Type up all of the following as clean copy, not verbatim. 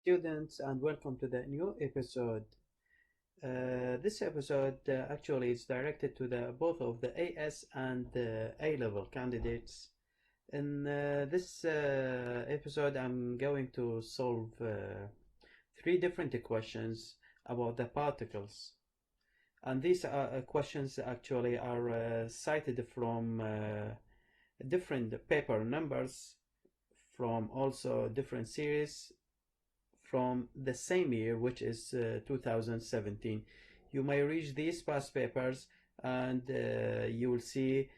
students, and welcome to the new episode. This episode actually is directed to the both of the AS and A-level candidates. In this episode, I'm going to solve three different questions about the particles, and these questions actually are cited from different paper numbers, from also different series from the same year, which is 2017. You may read these past papers, and you will see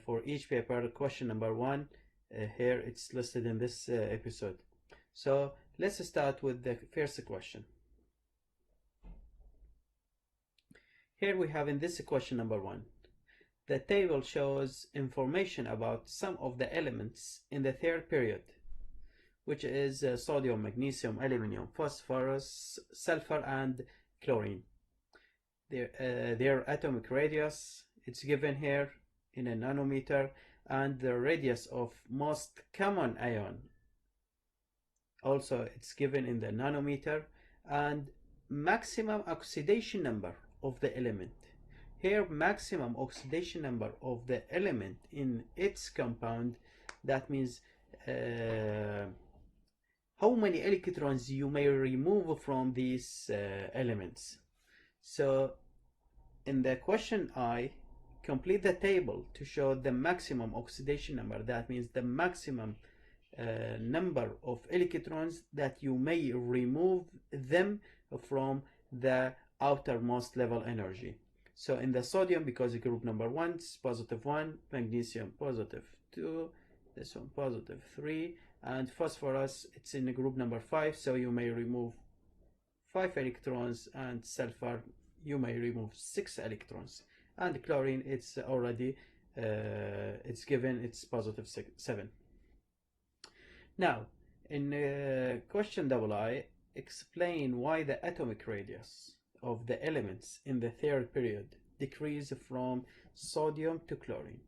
for each paper question number one. Here it's listed in this episode. So let's start with the first question. Here we have in this question number one. The table shows information about some of the elements in the third period, which is sodium, magnesium, aluminum, phosphorus, sulfur, and chlorine. Their atomic radius, it's given here in a nanometer, and the radius of most common ion, also it's given in the nanometer, and maximum oxidation number of the element. Here, maximum oxidation number of the element in its compound, that means how many electrons you may remove from these elements. So in the question I, complete the table to show the maximum oxidation number. That means the maximum number of electrons that you may remove them from the outermost level energy. So in the sodium, because group number 1 is positive 1, magnesium positive 2, this one positive 3, and phosphorus, it's in group number 5, so you may remove 5 electrons, and sulfur, you may remove 6 electrons, and chlorine, it's already it's given, it's positive 7. Now in question II, explain why the atomic radius of the elements in the third period decrease from sodium to chlorine.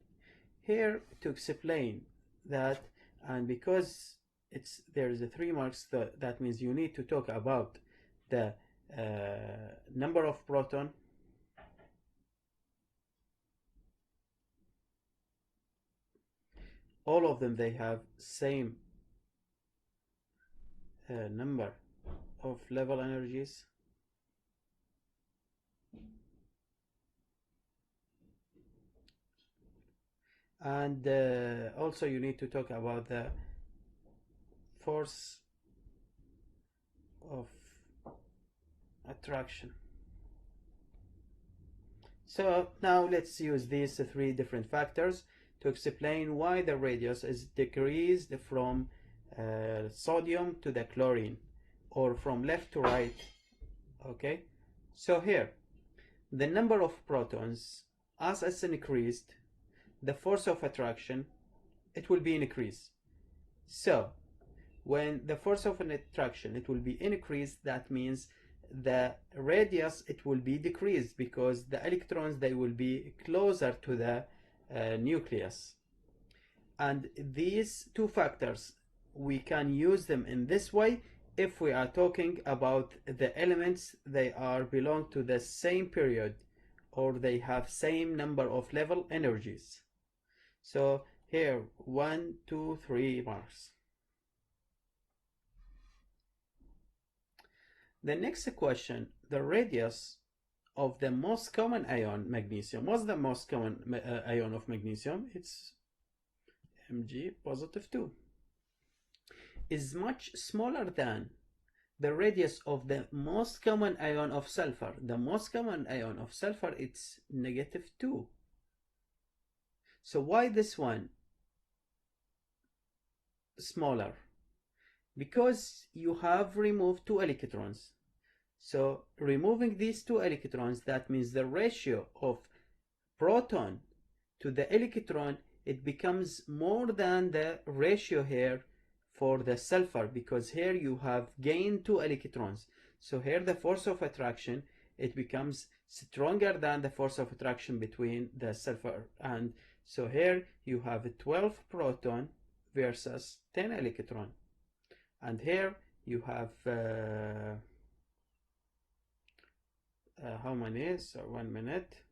Here, to explain that, and because there is a 3 marks, that means you need to talk about the number of proton, all of them, they have same number of level energies, and also you need to talk about the force of attraction. So now let's use these three different factors to explain why the radius is decreased from sodium to the chlorine, or from left to right. Okay, so here the number of protons, as it's increased, the force of attraction, it will be increased. So when the force of an attraction, it will be increased, that means the radius, it will be decreased, because the electrons, they will be closer to the nucleus. And these two factors, we can use them in this way if we are talking about the elements, they are belong to the same period, or they have same number of level energies. So here 1, 2, 3 marks. The next question, the radius of the most common ion, magnesium. What's the most common ion of magnesium? It's Mg positive 2. Is much smaller than the radius of the most common ion of sulfur. The most common ion of sulfur, it's negative 2. So why this one smaller? Because you have removed 2 electrons. So removing these 2 electrons, that means the ratio of proton to the electron, it becomes more than the ratio here for the sulfur, because here you have gained 2 electrons. So here the force of attraction, it becomes stronger than the force of attraction between the sulfur. And so here you have 12 proton versus 10 electron. And here you have how many? So 1 minute,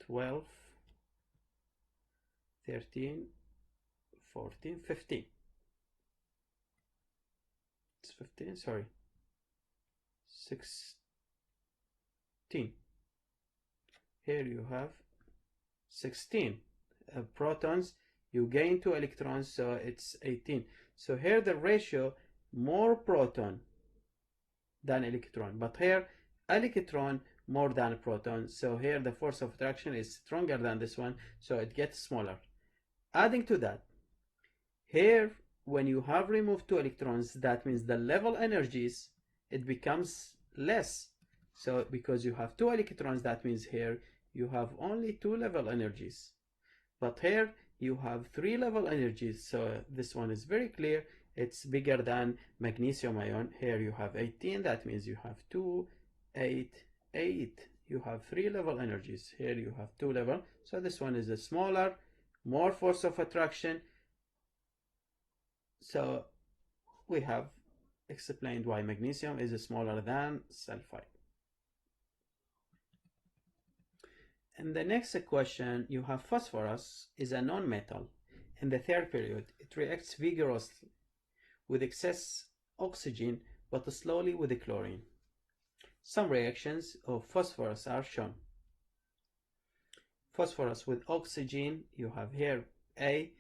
12, 13, 14, 15. It's 15, sorry, 16. Here you have 16 protons, you gain 2 electrons, so it's 18. So here the ratio more proton than electron, but here electron more than proton, so here the force of attraction is stronger than this one, so it gets smaller. Adding to that, here when you have removed 2 electrons, that means the level energies, it becomes less. So because you have 2 electrons, that means here you have only 2 level energies, but here you have 3 level energies, so this one is very clear, it's bigger than magnesium ion. Here you have 18, that means you have 2, 8, 8, you have 3 level energies. Here you have 2 level, so this one is a smaller, more force of attraction. So we have explained why magnesium is smaller than sulfide. In the next question, you have phosphorus is a non-metal. In the third period, it reacts vigorously with excess oxygen but slowly with the chlorine. Some reactions of phosphorus are shown. Phosphorus with oxygen, you have here A,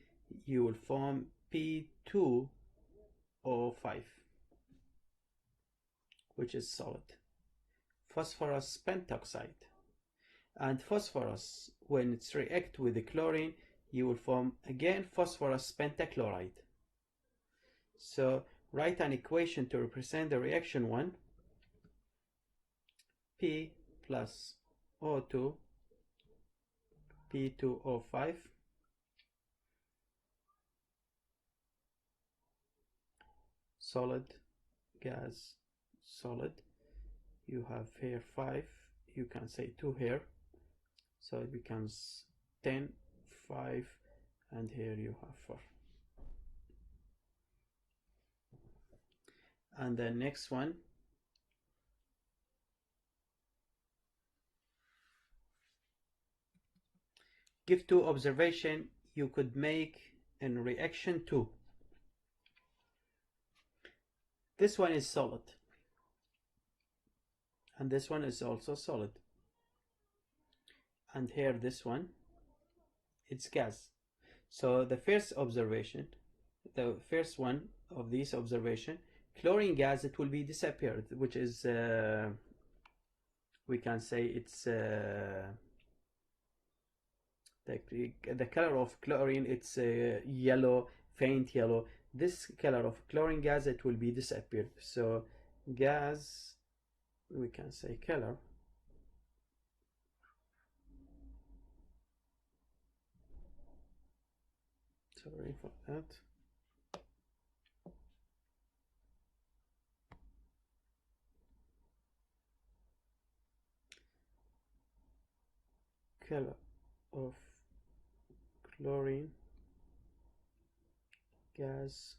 you will form P2O5, which is solid. Phosphorus pentoxide. And phosphorus, when it's react with the chlorine, you will form again phosphorus pentachloride. So write an equation to represent the reaction 1. P plus O2, P2O5, solid, gas, solid. You have here 5, you can say 2 here, so it becomes 10, 5, and here you have 4. And the next one, give 2 observation you could make in reaction 2. This one is solid, and this one is also solid, and here this one, it's gas. So the first observation, the first one of these observation, chlorine gas, it will be disappeared, which is we can say it's the color of chlorine, it's yellow, faint yellow. This color of chlorine gas, it will be disappeared. So gas, we can say color, sorry for that. Color of chlorine gas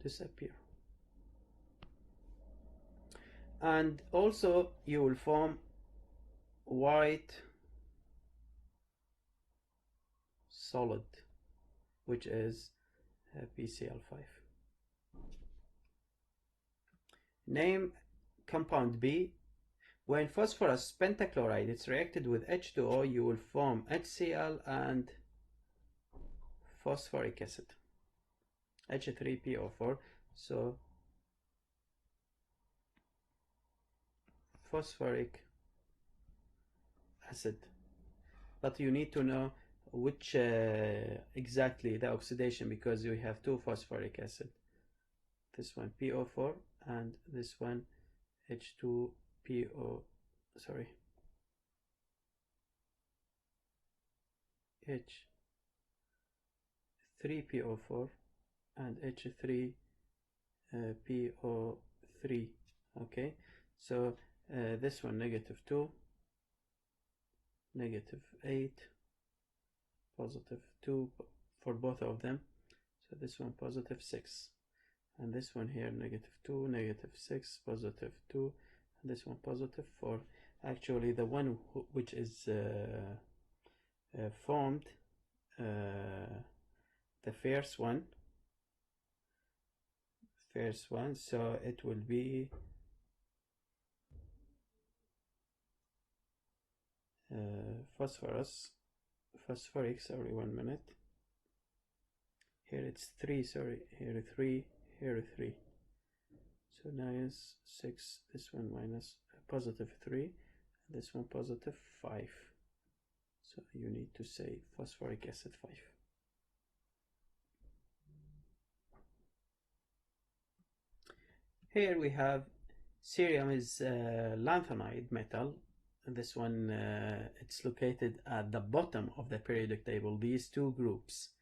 disappear. And also you will form white solid, which is PCl5. Name compound B. When phosphorus pentachloride is reacted with H2O, you will form HCl and phosphoric acid, H3PO4. So phosphoric acid, but you need to know which exactly the oxidation, because we have 2 phosphoric acid, this one PO4 and this one H2PO, sorry, H3PO4 and H3PO3. Okay, so this one -2, -8, +2 for both of them, so this one +6. and this one here -2, -6, +2, and this one +4. Actually, the one which is formed, the first one, so it will be phosphoric, sorry, 1 minute. Here it's 3, sorry, here 3, here 3. So -6, this one minus +3, this one +5. So you need to say phosphoric acid 5. Here we have cerium is lanthanide metal. And this one, it's located at the bottom of the periodic table. These two groups,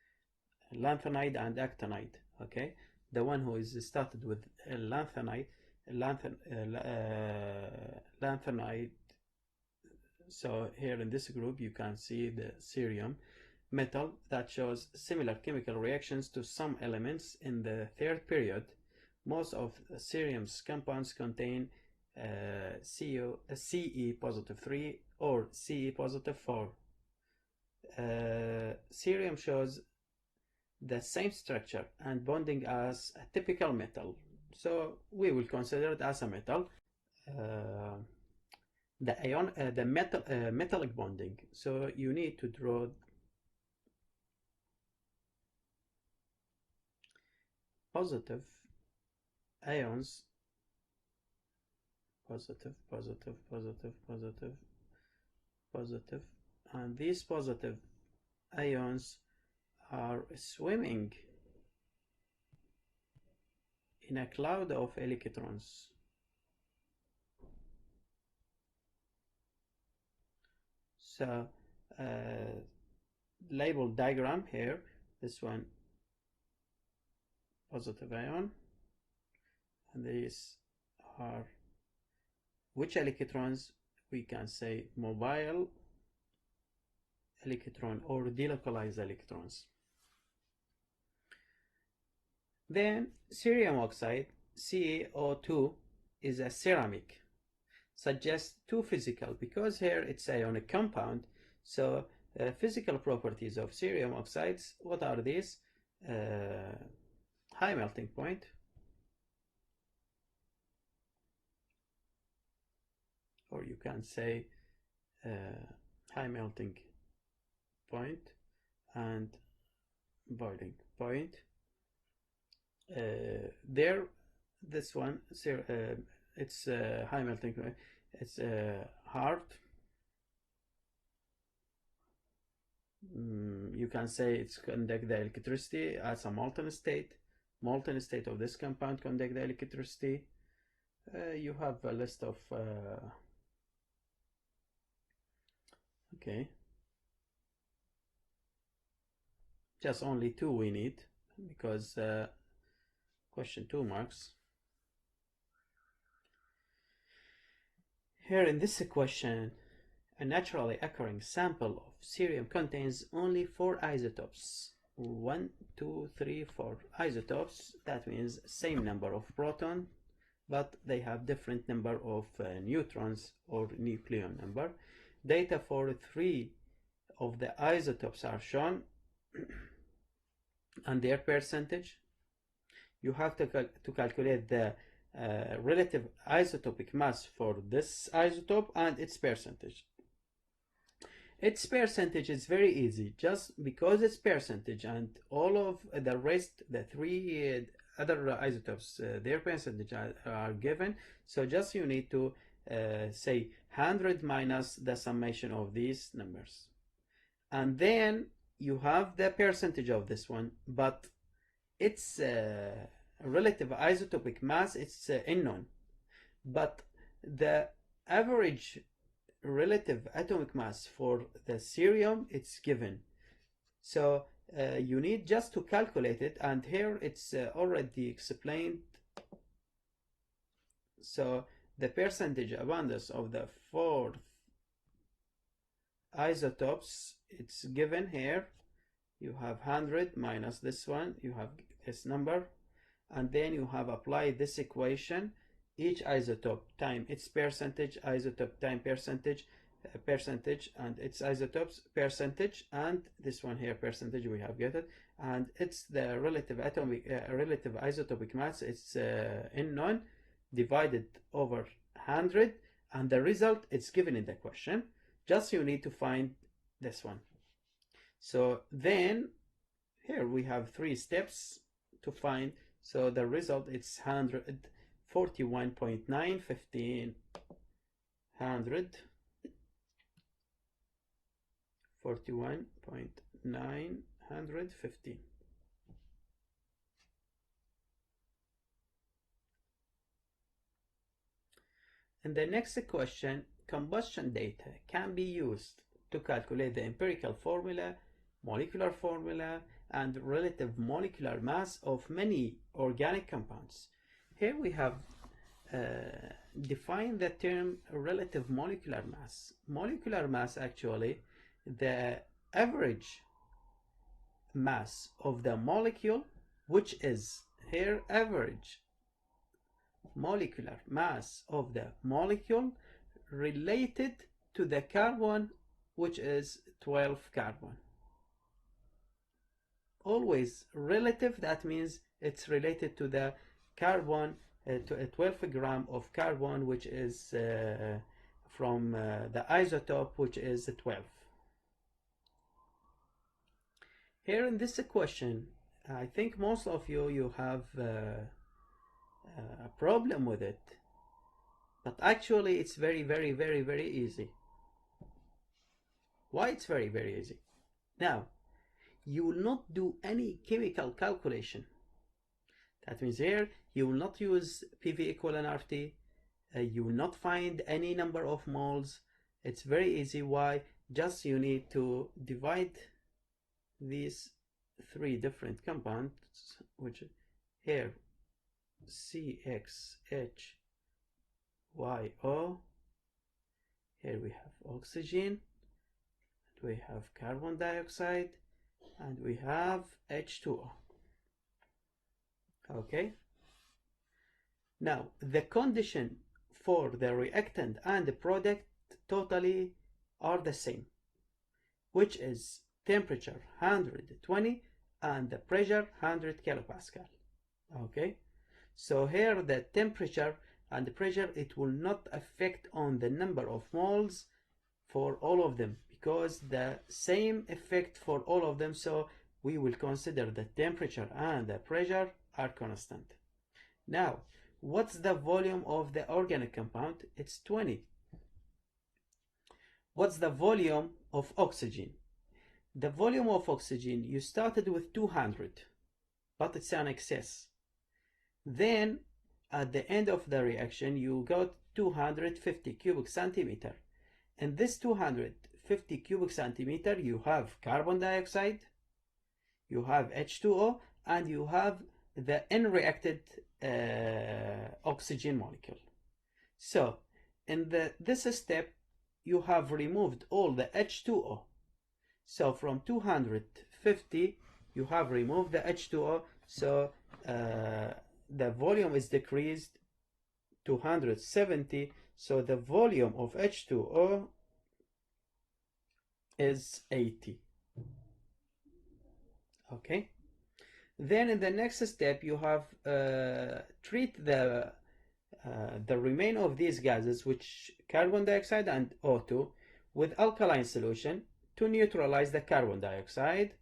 lanthanide and actinide. Okay, the one who is started with lanthanide. So here in this group you can see the cerium metal that shows similar chemical reactions to some elements in the third period. Most of cerium's compounds contain Ce positive 3 or Ce positive 4. Cerium shows the same structure and bonding as a typical metal, so we will consider it as a metal. The metallic bonding, so you need to draw positive ions, positive, and these positive ions are swimming in a cloud of electrons. So label diagram here, this one positive ion, and these are which electrons? We can say mobile electron or delocalized electrons. Then cerium oxide, CaO2, is a ceramic. Suggests two physical, because here it's ionic compound, so physical properties of cerium oxides, what are these? High melting point, or you can say high melting point and boiling point. There, this one, it's high melting point, it's hard. You can say it's conduct the electricity as a molten state. Molten state of this compound conduct the electricity. You have a list of okay, just only 2 we need, because question 2 marks. Here in this question, a naturally occurring sample of cerium contains only 4 isotopes. 1, 2, 3, 4 isotopes. That means same number of proton, but they have different number of neutrons or nucleon number. Data for 3 of the isotopes are shown and their percentage. You have to calculate the relative isotopic mass for this isotope and its percentage. Its percentage is very easy, just because it's percentage and all of the rest, the 3 other isotopes, their percentage are given. So just you need to say 100 minus the summation of these numbers, and then you have the percentage of this one, but its relative isotopic mass, it's unknown, but the average relative atomic mass for the cerium, it's given. So you need just to calculate it, and here it's already explained. So the percentage abundance of the 4 isotopes, it's given here. You have 100 minus this one, you have this number, and then you have applied this equation, each isotope time its percentage, isotope time percentage, percentage, and its isotopes percentage, and this one here percentage, we have get it, and it's the relative atomic relative isotopic mass. It's N non divided over 100, and the result it's given in the question. Just you need to find this one. So then here we have 3 steps to find. So the result it's 141.915 141.915. In the next question, combustion data can be used to calculate the empirical formula, molecular formula, and relative molecular mass of many organic compounds. Here we have defined the term relative molecular mass. Molecular mass, actually, the average mass of the molecule, which is here average molecular mass of the molecule related to the carbon, which is 12 carbon. Always relative, that means it's related to the carbon, to a 12 gram of carbon, which is from the isotope, which is 12. Here in this question, I think most of you have a problem with it, but actually it's very easy. Why it's very easy? Now, you will not do any chemical calculation. That means here you will not use PV equivalent RT, you will not find any number of moles. It's very easy. Why? Just you need to divide these 3 different compounds, which here CXHYO, here we have oxygen, we have carbon dioxide, and we have H2O. Okay, now the condition for the reactant and the product totally are the same, which is temperature 120 and the pressure 100 kilopascal. Okay, so here the temperature and the pressure, it will not affect on the number of moles for all of them, because the same effect for all of them, so we will consider the temperature and the pressure are constant. Now, what's the volume of the organic compound? It's 20. What's the volume of oxygen? The volume of oxygen, you started with 200, but it's an excess. Then at the end of the reaction, you got 250 cubic centimeter. In this 250 cubic centimeter, you have carbon dioxide, you have H2O, and you have the unreacted oxygen molecule. So in this step, you have removed all the H2O. So from 250, you have removed the H2O. So the volume is decreased to 170. So the volume of H2O is 80. Okay. Then in the next step, you have treat the remain of these gases, which carbon dioxide and O2, with alkaline solution to neutralize the carbon dioxide.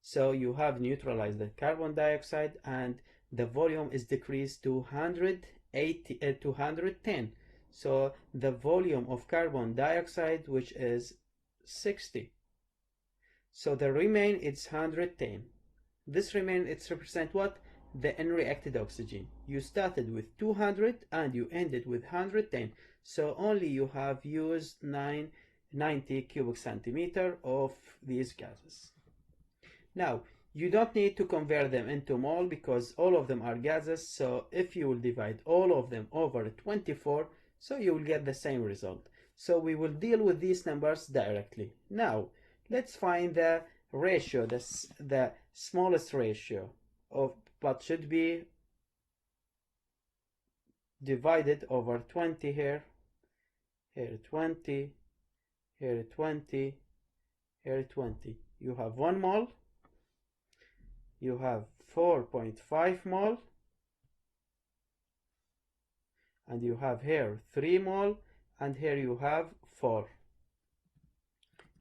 So you have neutralized the carbon dioxide, and the volume is decreased to 110. So the volume of carbon dioxide, which is 60. So the remain it's 110. This remain, it's represent what? The unreacted oxygen. You started with 200 and you ended with 110. So only you have used 90 cubic centimeter of these gases. Now, you don't need to convert them into mole because all of them are gases. So if you will divide all of them over 24, so you will get the same result. So we will deal with these numbers directly. Now, let's find the ratio, the smallest ratio of, but should be divided over 20 here, here 20, here 20, here 20. You have 1 mole, you have 4.5 mole, and you have here 3 mole, and here you have 4.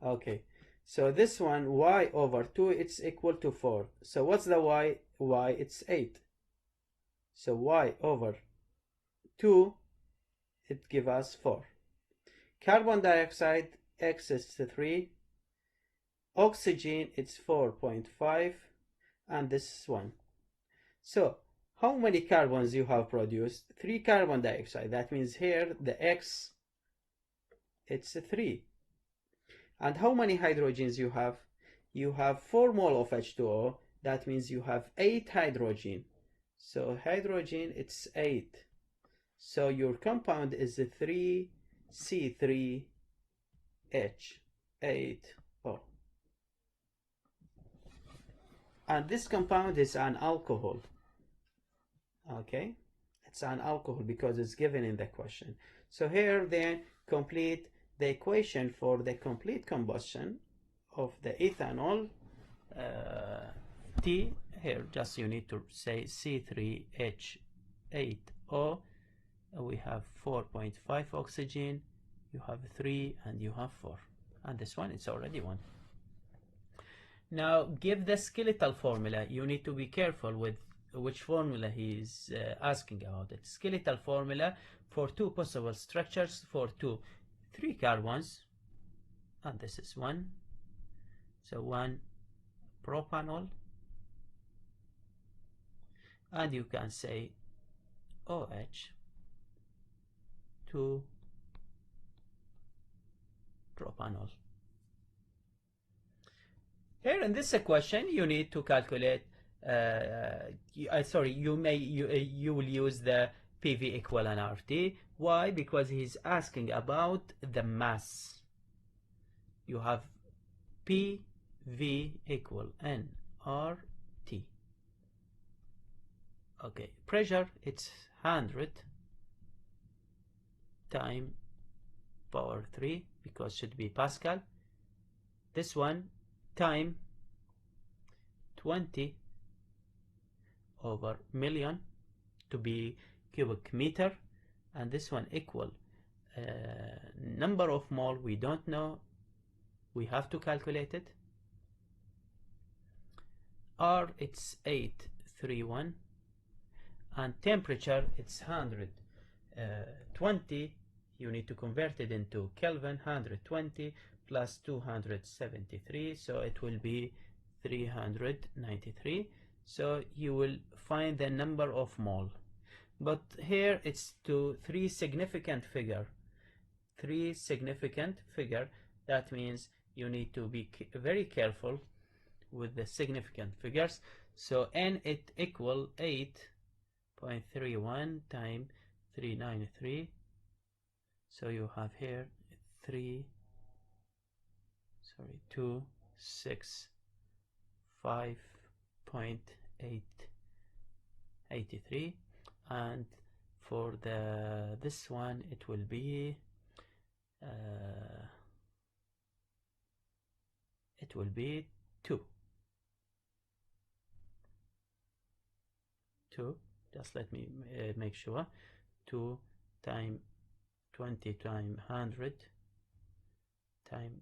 Okay, so this one, y over 2, it's equal to 4. So what's the y? Y, it's 8. So y over 2, it gives us 4. Carbon dioxide, X is 3. Oxygen, it's 4.5. And this one. So how many carbons you have produced? 3 carbon dioxide. That means here the X, it's 3. And how many hydrogens you have? You have 4 mole of H2O. That means you have 8 hydrogen. So hydrogen, it's 8. So your compound is 3C3H8O. And this compound is an alcohol. Okay, it's an alcohol because it's given in the question. So here then complete the equation for the complete combustion of the ethanol. T here, just you need to say C3H8O. We have 4.5 oxygen, you have 3, and you have 4. And this one, it's already 1. Now give the skeletal formula. You need to be careful with which formula he is asking about it. Skeletal formula for 2 possible structures for 3 carbons, and this is 1. So 1 propanol, and you can say OH, 2 propanol. Here in this equation, you need to calculate. You will use the PV equal nRT. Why? Because he's asking about the mass. You have PV equal nRT. Okay, pressure, it's 100 times power 3 because should be Pascal. This one time 20 over million to be cubic meter, and this one equal number of mole we don't know, we have to calculate it. R, it's 831, and temperature, it's 120. You need to convert it into Kelvin. 120 plus 273, so it will be 393. So you will find the number of mole, but here it's to 3 significant figure. That means you need to be very careful with the significant figures. So n, it equal 8.31 times 393. So you have here 265.83, and for this one it will be 2. Just let me make sure. 2 times 20 times 100 times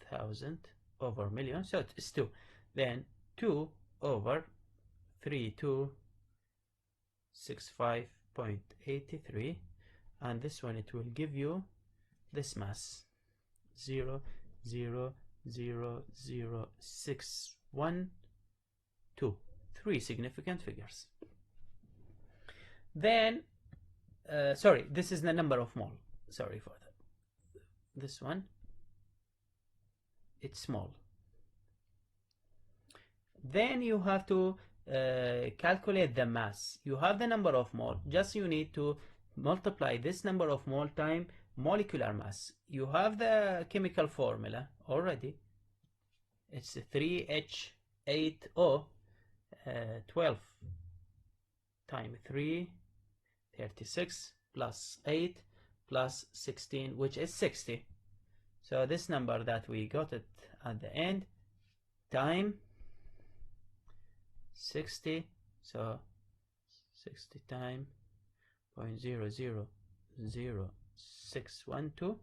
1000 over million, so it's 2. Then 2 over 3265.83, and this one it will give you this mass 0.0000612. 3 significant figures. Then sorry, this is the number of mole. Sorry for that. This one, it's small. Then you have to calculate the mass. You have the number of mole. Just you need to multiply this number of mole time molecular mass. You have the chemical formula already. It's 3H8O. 12 times 3 36 plus 8 plus 16, which is 60. So this number that we got it at the end, time 60, so 60 time 0.000612,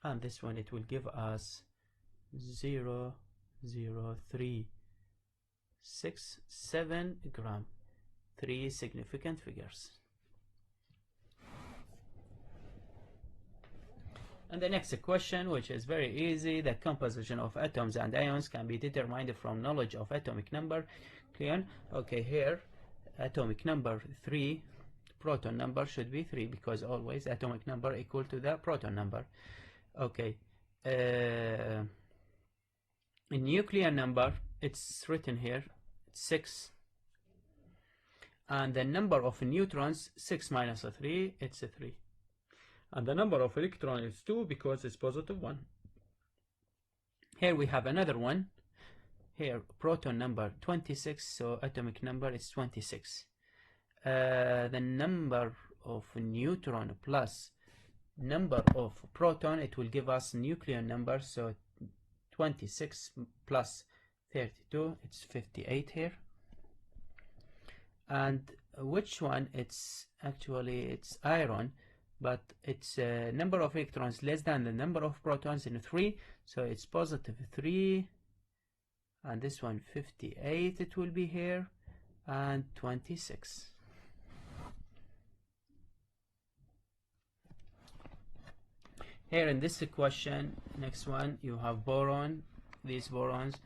and this one it will give us 0.00367 gram. 3 significant figures. And the next question, which is very easy, the composition of atoms and ions can be determined from knowledge of atomic number. Clear? Okay, here atomic number 3, proton number should be 3, because always atomic number equal to the proton number. Okay, in nuclear number, it's written here, 6, and the number of neutrons, 6 minus a 3, it's a 3, and the number of electrons is 2 because it's positive 1. Here we have another one, here proton number 26, so atomic number is 26. The number of neutron plus number of proton, it will give us nuclear number, so 26 plus 32, it's 58 here. And which one? It's actually it's iron, but it's number of electrons less than the number of protons in 3, so it's positive 3, and this one 58 it will be here, and 26. Here in this question, next one, you have boron. These borons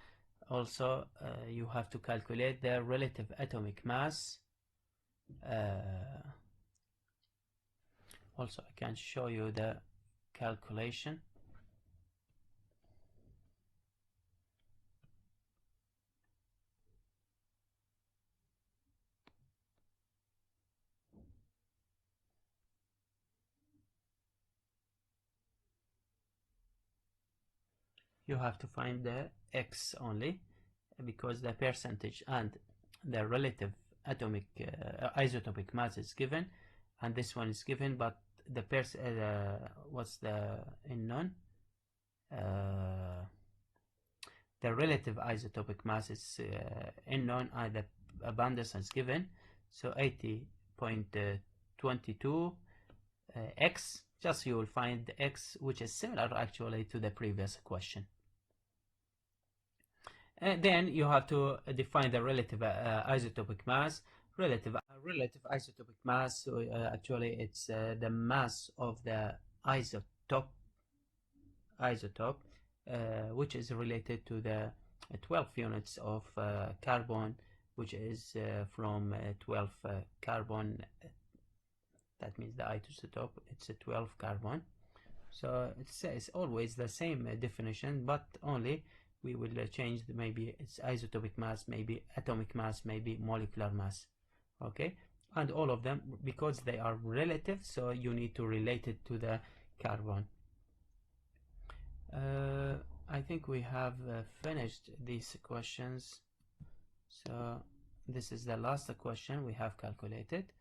also you have to calculate their relative atomic mass. Also I can show you the calculation. You have to find the X only, because the percentage and the relative atomic isotopic mass is given, and this one is given, but the what's the unknown? The relative isotopic mass is unknown, and the abundance is given, so 80.22 X. Just you will find the X, which is similar actually to the previous question. And then you have to define the relative isotopic mass. Relative isotopic mass, so actually it's the mass of the isotope, which is related to the 12 units of carbon, which is from 12 carbon. That means the isotope, it's a 12 carbon. So it's always the same definition, but only we will change maybe it's isotopic mass, maybe atomic mass, maybe molecular mass. Okay, and all of them, because they are relative, so you need to relate it to the carbon. I think we have finished these questions, so this is the last question we have calculated.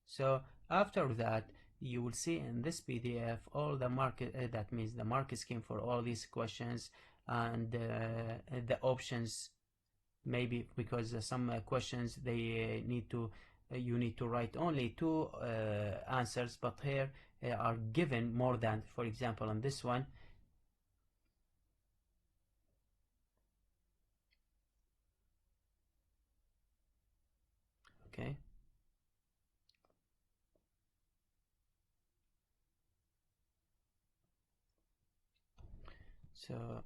So after that, you will see in this PDF all the market, that means the market scheme for all these questions, and the options, maybe because some questions they need to you need to write only 2 answers, but here are given more than, for example on this one, okay, so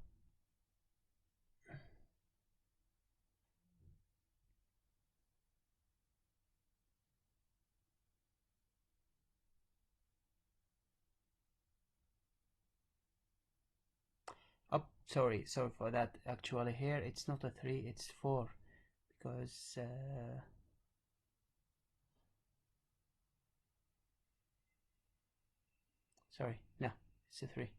sorry for that. Actually here it's not a 3, it's 4, because sorry, no, it's a 3.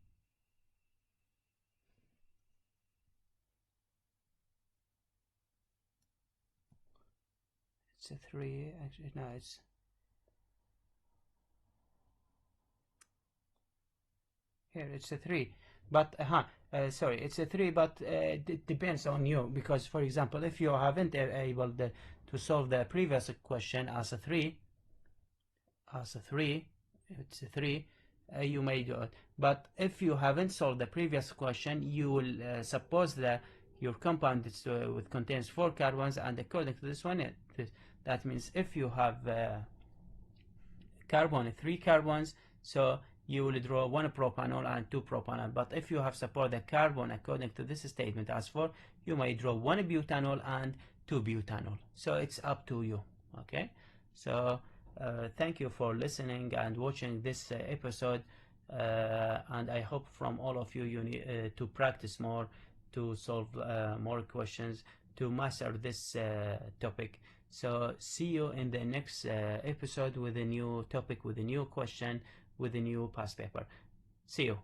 It's a 3, actually, no, it's Here it's a 3, but sorry, it's a 3, but it depends on you, because for example, if you haven't able to solve the previous question as a 3, it's a 3, you may do it. But if you haven't solved the previous question, you will suppose that your compound is, contains 4 carbons, and according to this one, that means if you have carbon, 3 carbons, so you will draw 1 propanol and 2 propanol. But if you have support the carbon according to this statement as 4, you may draw 1 butanol and 2 butanol. So it's up to you. Okay, so thank you for listening and watching this episode, and I hope from all of you you need to practice more, to solve more questions, to master this topic. So see you in the next episode with a new topic, with a new question, with a new past paper. See you.